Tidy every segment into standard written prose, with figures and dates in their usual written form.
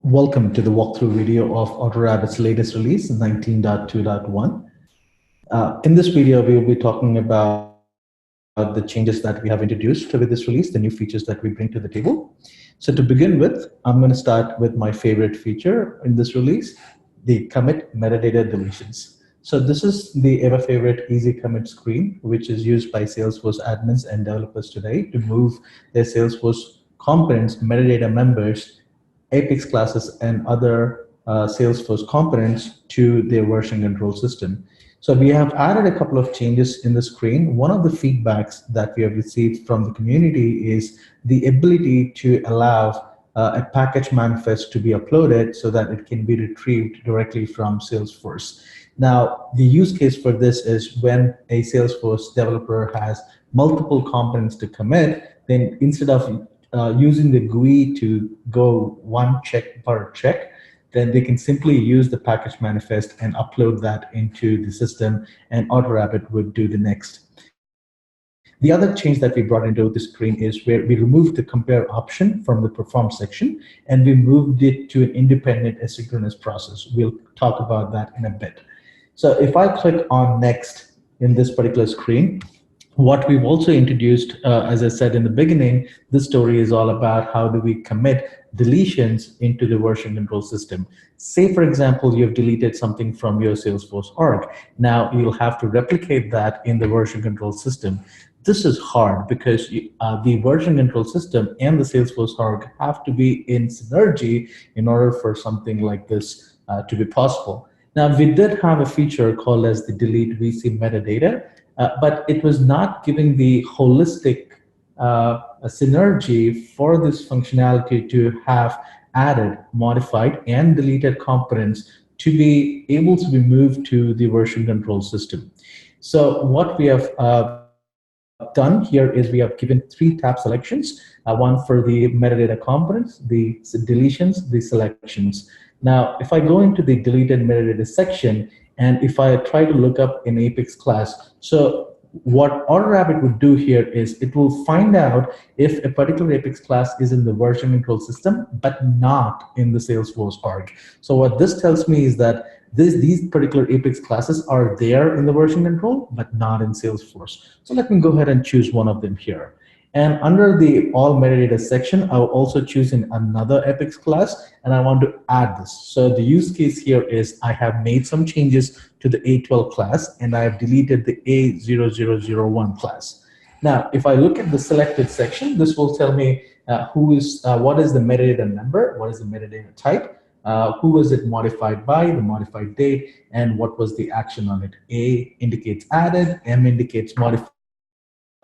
Welcome to the walkthrough video of AutoRABIT's latest release, 19.2.1. In this video, we will be talking about the changes that we have introduced with this release, the new features that we bring to the table. So to begin with, I'm going to start with my favorite feature in this release, the commit metadata deletions. So this is the ever favorite easy commit screen, which is used by Salesforce admins and developers today to move their Salesforce components, metadata members, Apex classes, and other Salesforce components to their version control system. So we have added a couple of changes in the screen. One of the feedbacks that we have received from the community is the ability to allow a package manifest to be uploaded so that it can be retrieved directly from Salesforce. Now, the use case for this is when a Salesforce developer has multiple components to commit, then instead of using the GUI to go one check per check, then they can simply use the package manifest and upload that into the system, and AutoRABIT would do the next. The other change that we brought into the screen is where we removed the compare option from the perform section, and we moved it to an independent asynchronous process. We'll talk about that in a bit. So if I click on next in this particular screen, what we've also introduced, as I said in the beginning, this story is all about how do we commit deletions into the version control system. Say, for example, you have deleted something from your Salesforce org. Now you'll have to replicate that in the version control system. This is hard because the version control system and the Salesforce org have to be in synergy in order for something like this to be possible. Now, we did have a feature called as the delete VC metadata, but it was not giving the holistic synergy for this functionality to have added, modified, and deleted components to be able to be moved to the version control system. So what we have done here is we have given 3 tab selections, one for the metadata components, the deletions, the selections. Now, if I go into the deleted metadata section, and if I try to look up an Apex class, so what AutoRABIT would do here is it will find out if a particular Apex class is in the version control system, but not in the Salesforce org. So what this tells me is that these particular Apex classes are there in the version control, but not in Salesforce. So let me go ahead and choose one of them here. And under the all metadata section, I'll also choose in another Apex class, and I want to add this. So the use case here is I have made some changes to the A12 class, and I have deleted the A0001 class. Now, if I look at the selected section, this will tell me what is the metadata number, what is the metadata type, who was it modified by, the modified date, and what was the action on it. A indicates added, M indicates modified,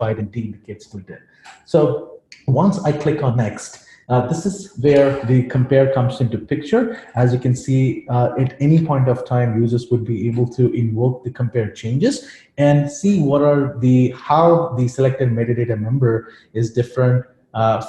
and D indicates deleted. So once I click on next, this is where the compare comes into picture. As you can see, at any point of time, users would be able to invoke the compare changes and see what are how the selected metadata member is different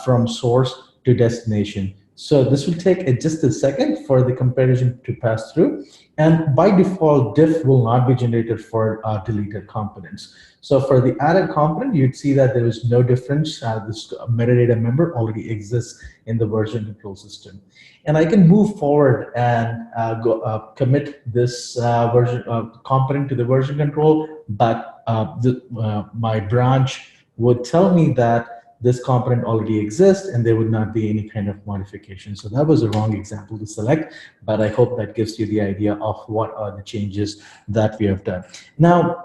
from source to destination. So this will take just a second for the comparison to pass through. And by default, diff will not be generated for deleted components. So for the added component, you'd see that there is no difference. This metadata member already exists in the version control system. And I can move forward and commit this version component to the version control, but my branch would tell me that this component already exists and there would not be any kind of modification. So that was a wrong example to select, but I hope that gives you the idea of what are the changes that we have done. Now,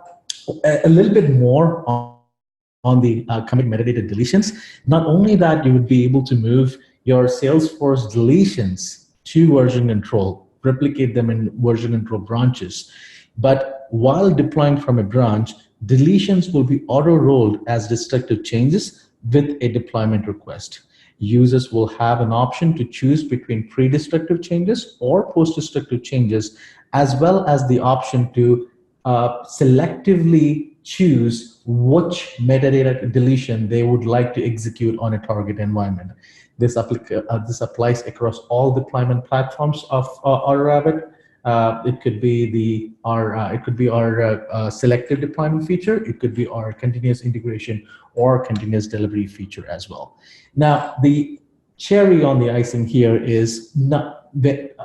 a little bit more on the commit metadata deletions. Not only that, you would be able to move your Salesforce deletions to version control, replicate them in version control branches. But while deploying from a branch, deletions will be auto-rolled as destructive changes with a deployment request. Users will have an option to choose between pre-destructive changes or post-destructive changes, as well as the option to selectively choose which metadata deletion they would like to execute on a target environment. This applies across all deployment platforms of AutoRABIT. It could be our selective deployment feature. It could be our continuous integration or continuous delivery feature as well. Now, the cherry on the icing here is not that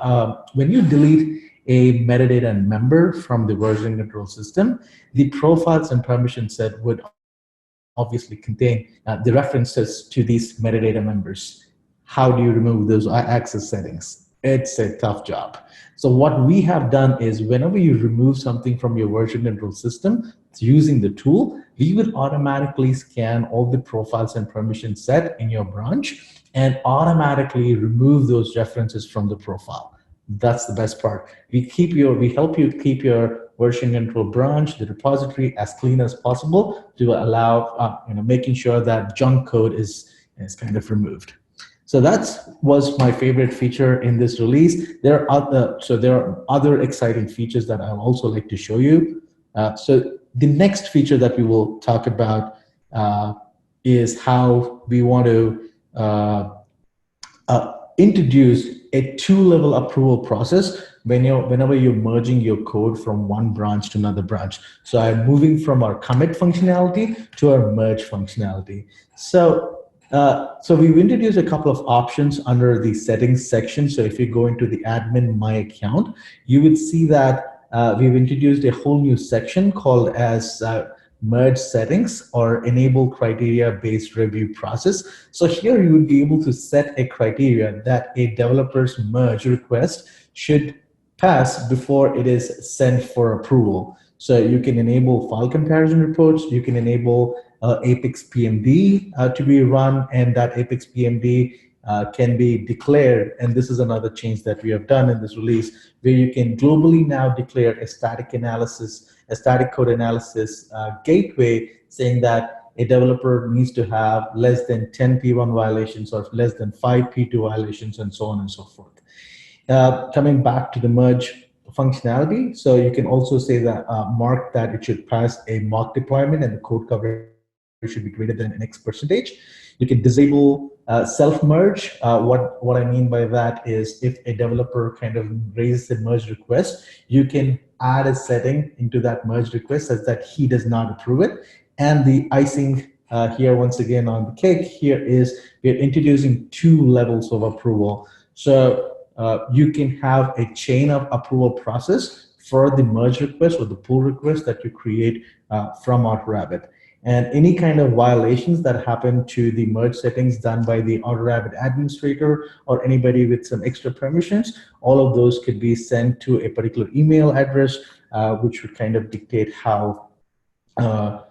when you delete a metadata member from the version control system, the profiles and permission set would obviously contain the references to these metadata members. How do you remove those access settings? It's a tough job. So what we have done is whenever you remove something from your version control system using the tool, we would automatically scan all the profiles and permissions set in your branch and automatically remove those references from the profile. That's the best part. We help you keep your version control branch, the repository, as clean as possible to allow, making sure that junk code is kind of removed. So that was my favorite feature in this release. There are other exciting features that I'll also like to show you. So the next feature that we will talk about is how we want to introduce a two-level approval process whenever you're merging your code from one branch to another branch. So I'm moving from our commit functionality to our merge functionality. So we've introduced a couple of options under the settings section. So if you go into the admin my account, you would see that we've introduced a whole new section called as merge settings or enable criteria based review process. So here you would be able to set a criteria that a developer's merge request should pass before it is sent for approval. So you can enable file comparison reports, you can enable Apex PMD to be run, and that Apex PMD can be declared, and this is another change that we have done in this release, where you can globally now declare a static code analysis gateway, saying that a developer needs to have less than 10 P1 violations or less than 5 P2 violations, and so on and so forth. Coming back to the merge functionality, so you can also say that mark that it should pass a mock deployment and the code coverage should be greater than an X percentage. You can disable self-merge. What I mean by that is if a developer kind of raises a merge request, you can add a setting into that merge request such that he does not approve it. And the icing here, once again, on the cake here is we're introducing two levels of approval. So you can have a chain of approval process for the merge request or the pull request that you create from AutoRABIT. And any kind of violations that happen to the merge settings done by the AutoRABIT administrator or anybody with some extra permissions, all of those could be sent to a particular email address, which would kind of dictate how the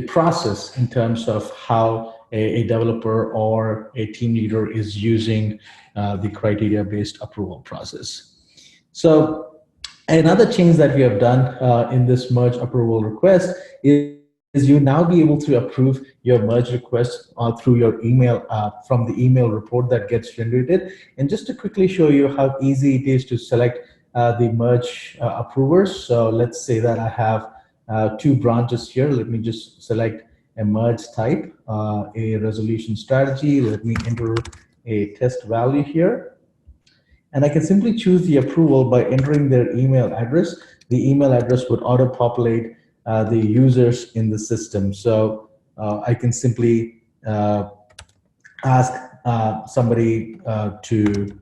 process in terms of how a developer or a team leader is using the criteria-based approval process. So another change that we have done in this merge approval request is you now be able to approve your merge request through your email from the email report that gets generated. And just to quickly show you how easy it is to select the merge approvers. So let's say that I have two branches here. Let me just select a merge type, a resolution strategy. Let me enter a test value here. And I can simply choose the approval by entering their email address. The email address would auto-populate the users in the system. So I can simply ask somebody to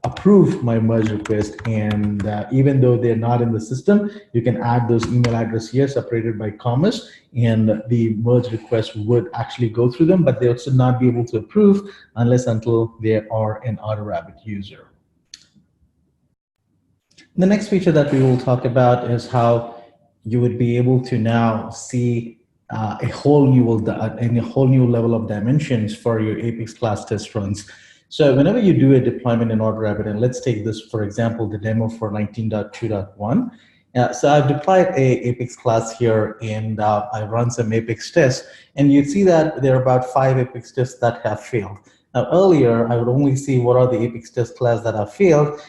approve my merge request, and even though they're not in the system, you can add those email address here separated by commas, and the merge request would actually go through them, but they'll still not be able to approve until they are an AutoRABIT user. The next feature that we will talk about is how you would be able to now see a whole new level of dimensions for your Apex class test runs. So whenever you do a deployment in AutoRABIT, and let's take this, for example, the demo for 19.2.1. So I've deployed a Apex class here, and I run some Apex tests, and you see that there are about 5 Apex tests that have failed. Now earlier, I would only see what are the Apex test class that have failed,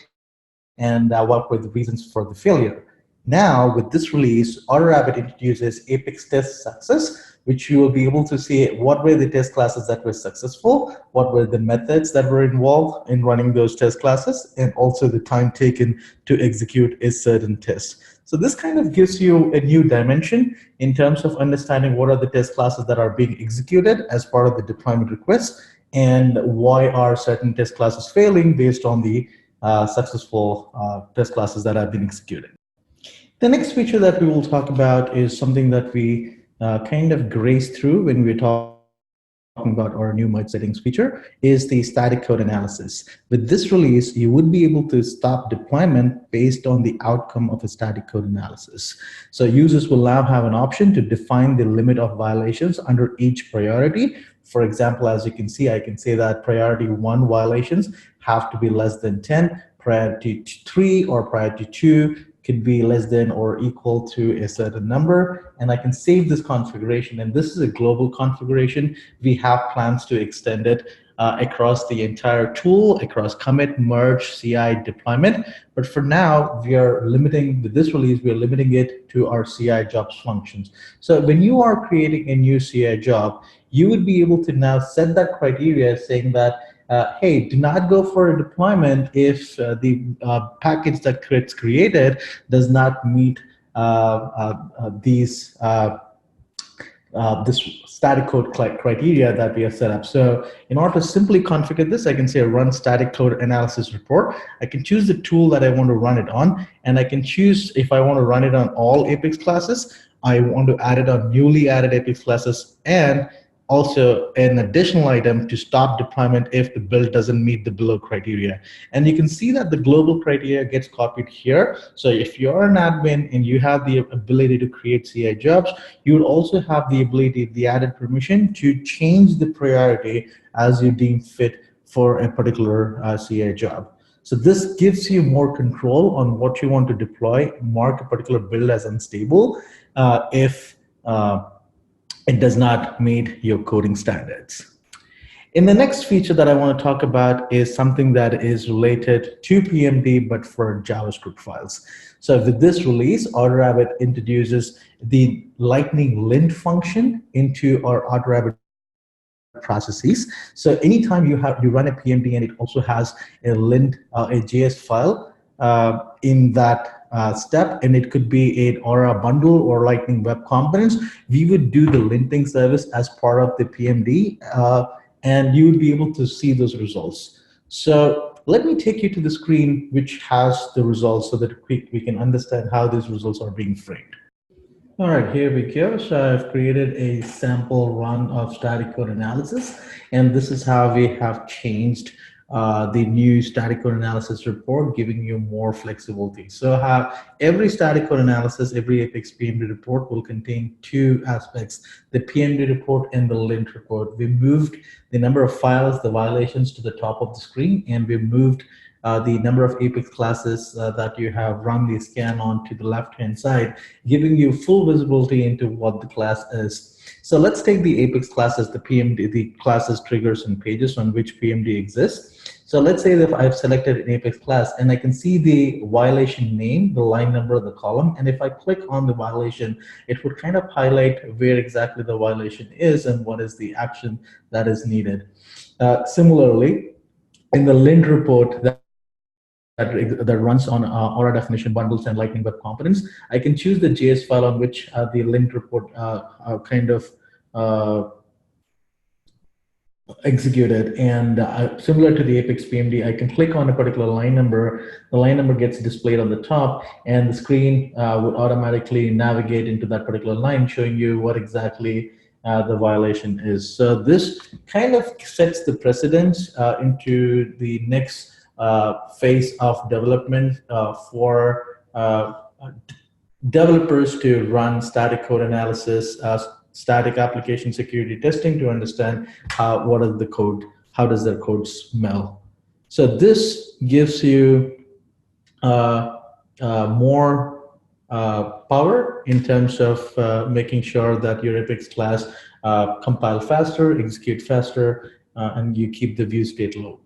and what were the reasons for the failure. Now, with this release, AutoRABIT introduces Apex Test Success, which you will be able to see what were the test classes that were successful, what were the methods that were involved in running those test classes, and also the time taken to execute a certain test. So this kind of gives you a new dimension in terms of understanding what are the test classes that are being executed as part of the deployment request. and why are certain test classes failing based on the successful test classes that have been executed. The next feature that we will talk about is something that we kind of graze through when we're talking about our new merge settings feature, is the static code analysis. With this release, you would be able to stop deployment based on the outcome of a static code analysis. So users will now have an option to define the limit of violations under each priority. For example, as you can see, I can say that priority 1 violations have to be less than 10, priority 3 or priority 2 could be less than or equal to a certain number, and I can save this configuration. And this is a global configuration. We have plans to extend it across the entire tool, across commit, merge, CI, deployment. But for now, we are limiting, with this release, we are limiting it to our CI jobs functions. So when you are creating a new CI job, you would be able to now set that criteria saying that hey, do not go for a deployment if the package that gets created does not meet these this static code criteria that we have set up. So in order to simply configure this, I can say run static code analysis report. I can choose the tool that I want to run it on, and I can choose if I want to run it on all Apex classes, I want to add it on newly added Apex classes, and also an additional item to stop deployment if the build doesn't meet the below criteria. And you can see that the global criteria gets copied here. So if you're an admin and you have the ability to create CI jobs, you would also have the ability, the added permission to change the priority as you deem fit for a particular CI job. So this gives you more control on what you want to deploy, mark a particular build as unstable if it does not meet your coding standards. In the next feature that I want to talk about is something that is related to PMD, but for JavaScript files. So with this release, AutoRABIT introduces the lightning lint function into our AutoRABIT processes. So anytime you run a PMD and it also has a lint, a JS file in that step, and it could be an Aura bundle or Lightning Web Components, we would do the linting service as part of the PMD, and you would be able to see those results. So let me take you to the screen which has the results so that we can understand how these results are being framed. All right, here we go. So I've created a sample run of static code analysis, and this is how we have changed the new static code analysis report, giving you more flexibility. So every static code analysis, every Apex PMD report will contain two aspects, the PMD report and the lint report. We moved the number of files, the violations to the top of the screen, and we moved the number of Apex classes that you have run the scan on to the left-hand side, giving you full visibility into what the class is. So let's take the Apex classes, the PMD, the classes, triggers, and pages on which PMD exists. So let's say that I've selected an Apex class and I can see the violation name, the line number of the column. And if I click on the violation, it would kind of highlight where exactly the violation is and what is the action that is needed. Similarly, in the lint report that runs on Aura definition bundles and Lightning Web Components, I can choose the JS file on which the lint report kind of executed. And similar to the Apex PMD, I can click on a particular line number. The line number gets displayed on the top, and the screen would automatically navigate into that particular line, showing you what exactly the violation is. So this kind of sets the precedence into the next phase of development for developers to run static code analysis, static application security testing to understand what is the code, how does their code smell. So this gives you more power in terms of making sure that your Apex class compile faster, execute faster, and you keep the view state low.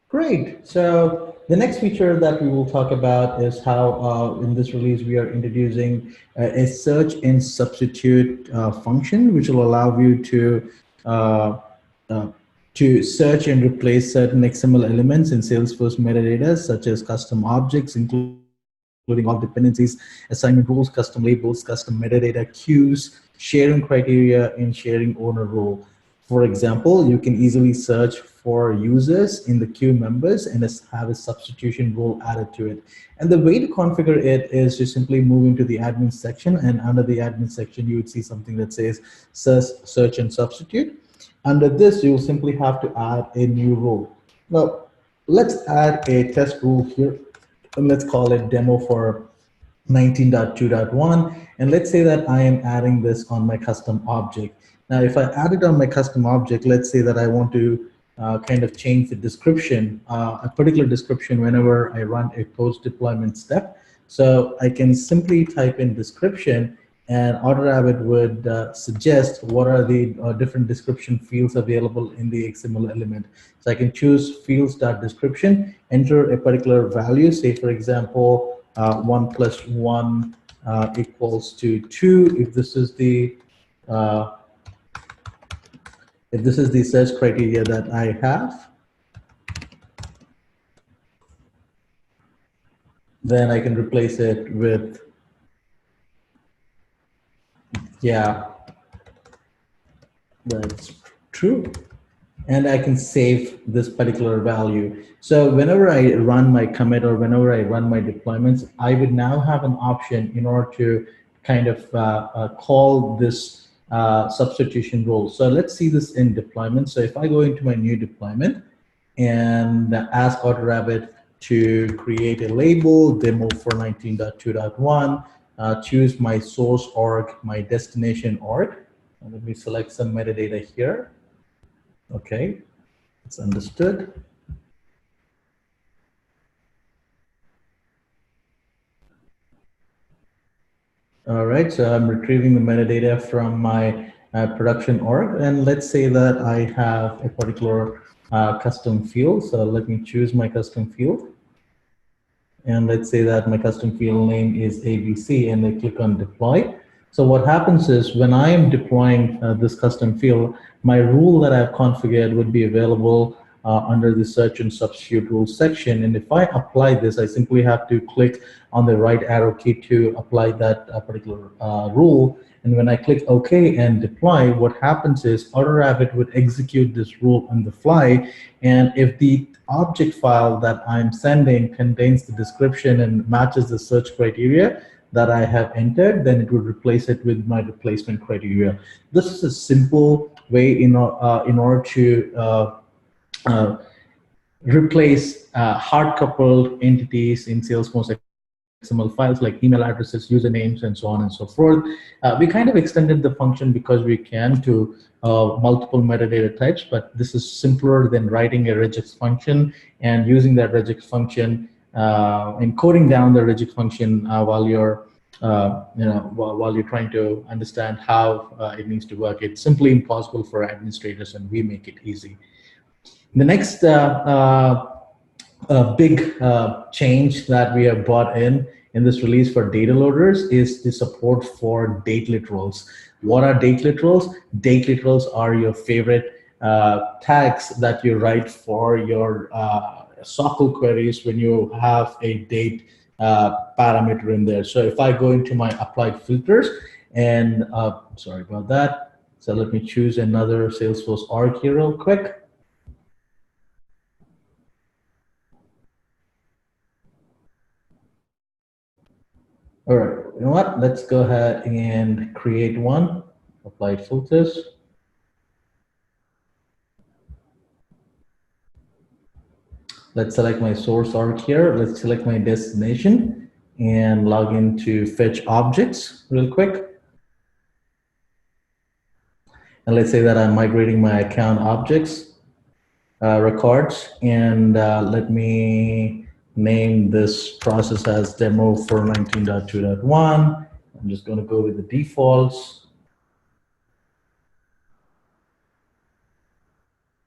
Great. So the next feature that we will talk about is how in this release we are introducing a search and substitute function, which will allow you to search and replace certain XML elements in Salesforce metadata, such as custom objects, including all dependencies, assignment rules, custom labels, custom metadata, queues, sharing criteria, and sharing owner role. For example, you can easily search for users in the queue members and have a substitution rule added to it. And the way to configure it is to simply move into the admin section, and under the admin section, you would see something that says search and substitute. Under this, you'll simply have to add a new rule. Now, let's add a test rule here, and let's call it demo for 19.2.1, and let's say that I am adding this on my custom object. Now, if I add it on my custom object, let's say that I want to kind of change the description, a particular description whenever I run a post deployment step. So I can simply type in description, and AutoRABIT would suggest what are the different description fields available in the XML element. So I can choose fields.description, enter a particular value, say for example, 1 plus 1 equals to 2. If this is the search criteria that I have, then I can replace it with, yeah, that's true. And I can save this particular value. So whenever I run my commit or whenever I run my deployments, I would now have an option in order to kind of call this substitution rule. So let's see this in deployment. So if I go into my new deployment and ask AutoRABIT to create a label, demo for 19.2.1, choose my source org, my destination org. And let me select some metadata here. Okay, it's understood. All right, so I'm retrieving the metadata from my production org, and let's say that I have a particular custom field. So let me choose my custom field. And let's say that my custom field name is ABC, and I click on deploy. So what happens is when I am deploying this custom field, my rule that I've configured would be available under the search and substitute rules section. And if I apply this, I simply have to click on the right arrow key to apply that particular rule. And when I click OK and deploy, what happens is AutoRABIT would execute this rule on the fly. And if the object file that I'm sending contains the description and matches the search criteria that I have entered, then it would replace it with my replacement criteria. This is a simple way in order to replace hard-coupled entities in Salesforce XML files like email addresses, usernames, and so on and so forth. We kind of extended the function because we can to multiple metadata types, but this is simpler than writing a regex function and using that regex function and coding down the regex function while you're while you're trying to understand how it needs to work. It's simply impossible for administrators, and we make it easy. The next big change that we have brought in this release for data loaders is the support for date literals. What are date literals? Date literals are your favorite tags that you write for your SOQL queries when you have a date parameter in there. So if I go into my applied filters and sorry about that. So let me choose another Salesforce org here real quick. All right, you know what? Let's go ahead and create one. Applied filters. Let's select my source org here. Let's select my destination and log into fetch objects real quick. And let's say that I'm migrating my account objects, records, and let me name this process as demo for 19.2.1. I'm just going to go with the defaults.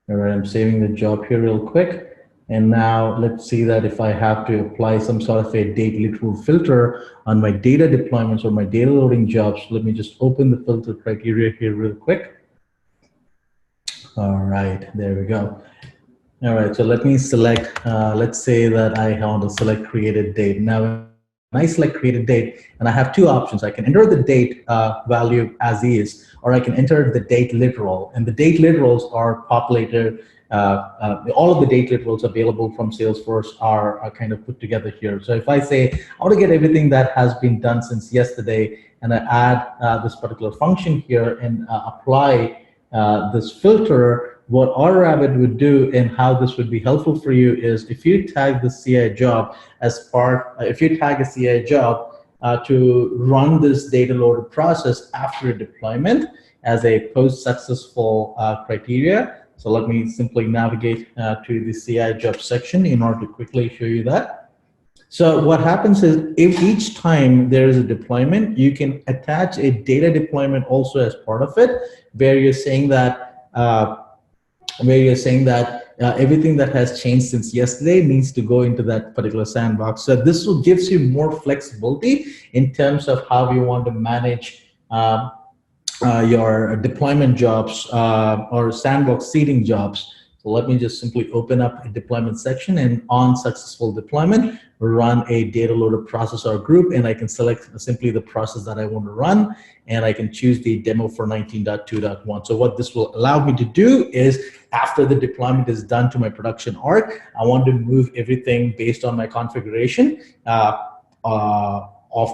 All right, I'm saving the job here real quick. And now let's see that if I have to apply some sort of a date literal filter on my data deployments or my data loading jobs, let me just open the filter criteria here real quick. All right, there we go. All right, so let me select, let's say that I want to select created date. Now, I select create a date, and I have two options. I can enter the date value as is, or I can enter the date literal. And the date literals are populated. All of the date literals available from Salesforce are kind of put together here. So if I say I want to get everything that has been done since yesterday, and I add this particular function here and apply this filter, what AutoRABIT would do and how this would be helpful for you is if you tag the CI job as part, if you tag a CI job to run this data loader process after deployment as a post-successful criteria. So let me simply navigate to the CI job section in order to quickly show you that. So what happens is if each time there is a deployment, you can attach a data deployment also as part of it, where you're saying that everything that has changed since yesterday needs to go into that particular sandbox. So this will gives you more flexibility in terms of how you want to manage your deployment jobs or sandbox seeding jobs. So let me just simply open up a deployment section, and on successful deployment, run a data loader process or group, and I can select simply the process that I want to run, and I can choose the demo for 19.2.1. So what this will allow me to do is after the deployment is done to my production org, I want to move everything based on my configuration of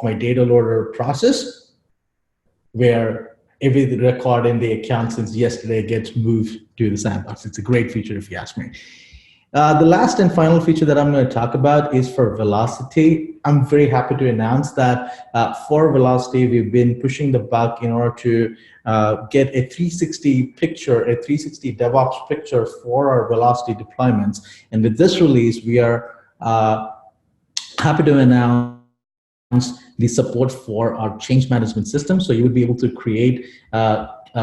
my data loader process, where every record in the account since yesterday gets moved to the sandbox. It's a great feature if you ask me. The last and final feature that I'm going to talk about is for VLocity. I'm very happy to announce that for VLocity, we've been pushing the bug in order to get a 360 picture, a 360 DevOps picture for our VLocity deployments. And with this release, we are happy to announce the support for our change management system. So you would be able to create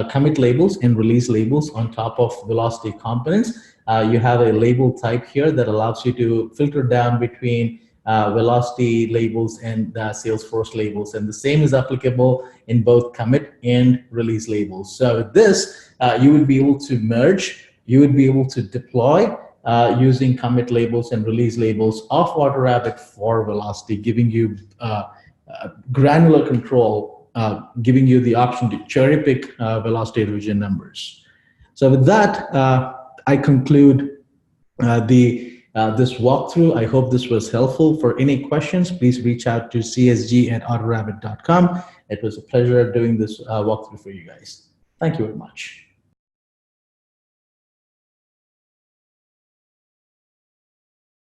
commit labels and release labels on top of VLocity components. You have a label type here that allows you to filter down between VLocity labels and Salesforce labels. And the same is applicable in both commit and release labels. So with this, you would be able to merge, you would be able to deploy using commit labels and release labels of AutoRABIT for VLocity, giving you granular control, giving you the option to cherry pick VLocity revision numbers. So with that, I conclude this walkthrough. I hope this was helpful. For any questions, please reach out to csg@autorabit.com. It was a pleasure doing this walkthrough for you guys. Thank you very much.